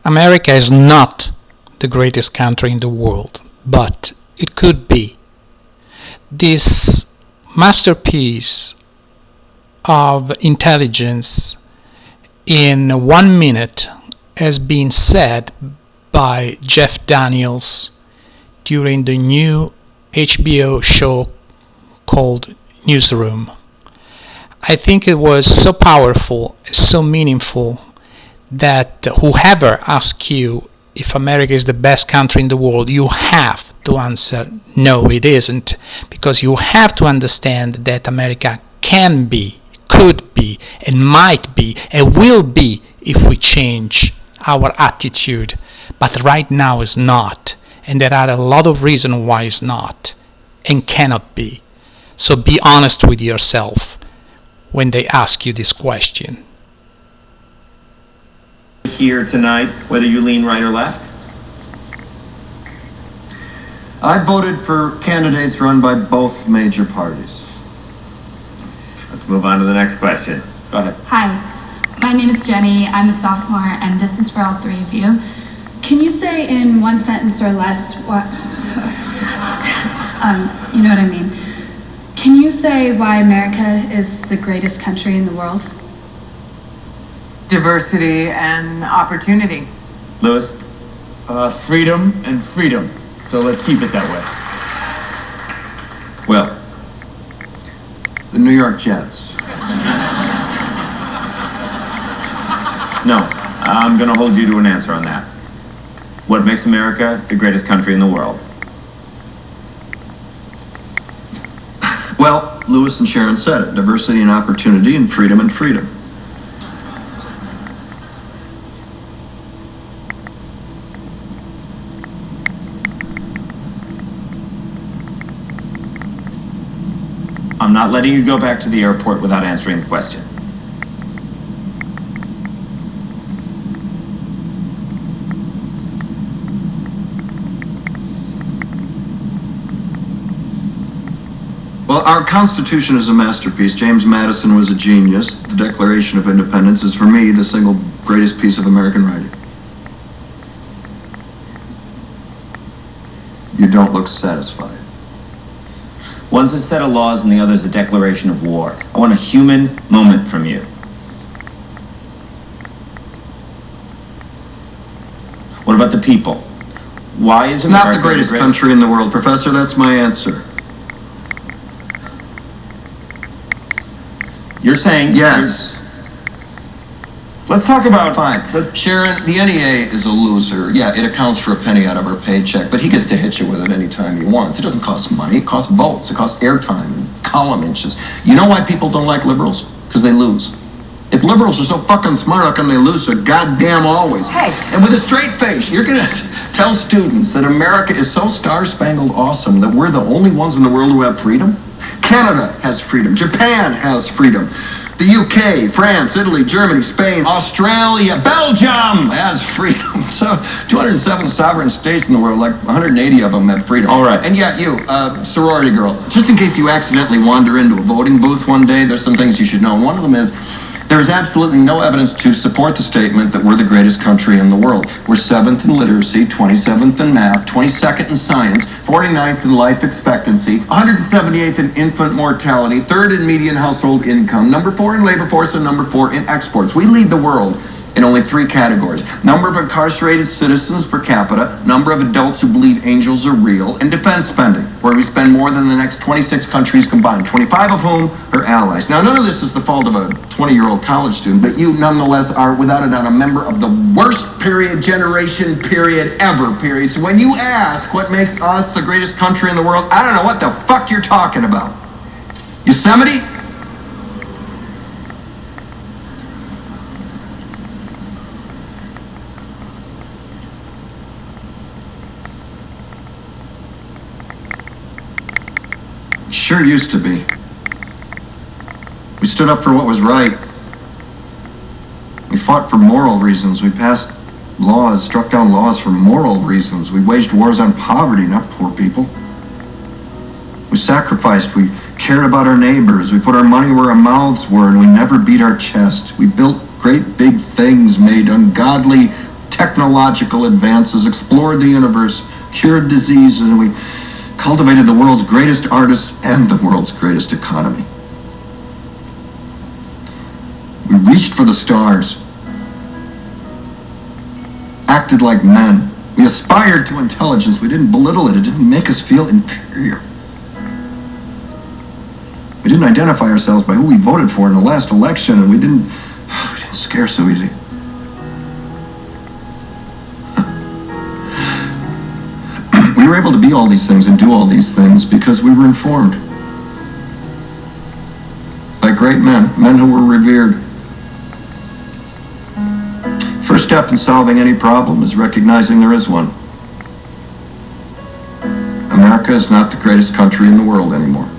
America is not the greatest country in the world, but it could be. This masterpiece of intelligence in 1 minute has been said by Jeff Daniels during the new HBO show called Newsroom. I think it was so powerful, so meaningful, that whoever asks you if America is the best country in the world, you have to answer, no, it isn't, because you have to understand that America can be, could be, and might be, and will be if we change our attitude, but right now is not, and there are a lot of reasons why it's not, and cannot be. So be honest with yourself when they ask you this question. Here tonight, whether you lean right or left? I voted for candidates run by both major parties. Let's move on to the next question. Go ahead. Hi, my name is Jenny. I'm a sophomore, and this is for all three of you. Can you say in one sentence or less what... you know what I mean. Can you say why America is the greatest country in the world? Diversity and opportunity. Lewis? Freedom and freedom. So let's keep it that way. Will? The New York Jets. No, I'm going to hold you to an answer on that. What makes America the greatest country in the world? Well, Lewis and Sharon said it. Diversity and opportunity and freedom and freedom. I'm not letting you go back to the airport without answering the question. Well, our Constitution is a masterpiece. James Madison was a genius. The Declaration of Independence is, for me, the single greatest piece of American writing. You don't look satisfied. One's a set of laws and the other's a declaration of war. I want a human moment from you. What about the people? Why is America Not the greatest country in the world, Professor. That's my answer. You're saying... Yes. Let's talk about... Fine. Sharon, the NEA is a loser. Yeah, it accounts for a penny out of our paycheck, but he gets to hit you with it anytime he wants. It doesn't cost money. It costs votes. It costs airtime and column inches. You know why people don't like liberals? Because they lose. If liberals are so fucking smart, how come they lose so goddamn always? Hey. And with a straight face, you're going to tell students that America is so star-spangled awesome that we're the only ones in the world who have freedom? Canada has freedom. Japan has freedom. The UK, France, Italy, Germany, Spain, Australia, Belgium has freedom. So 207 sovereign states in the world, like 180 of them have freedom. All right. And yet you, sorority girl, just in case you accidentally wander into a voting booth one day, there's some things you should know. One of them is, there is absolutely no evidence to support the statement that we're the greatest country in the world. We're 7th in literacy, 27th in math, 22nd in science, 49th in life expectancy, 178th in infant mortality, 3rd in median household income, number 4 in labor force, and number 4 in exports. We lead the world in only 3 categories: number of incarcerated citizens per capita, number of adults who believe angels are real, and defense spending, where we spend more than the next 26 countries combined, 25 of whom are allies. Now, none of this is the fault of a 20-year-old college student, but you nonetheless are, without a doubt, a member of the worst generation ever. So when you ask what makes us the greatest country in the world, I don't know what the fuck you're talking about. Yosemite? Sure used to be. We stood up for what was right. We fought for moral reasons. We passed laws, struck down laws for moral reasons. We waged wars on poverty, not poor people. We sacrificed. We cared about our neighbors. We put our money where our mouths were, and we never beat our chest. We built great big things, made ungodly technological advances, explored the universe, cured diseases, and we cultivated the world's greatest artists and the world's greatest economy. We reached for the stars, acted like men. We aspired to intelligence. We didn't belittle it. It didn't make us feel inferior. We didn't identify ourselves by who we voted for in the last election, and we didn't scare so easy. We were able to be all these things and do all these things because we were informed by great men who were revered. First step in solving any problem is recognizing there is one. America is not the greatest country in the world anymore.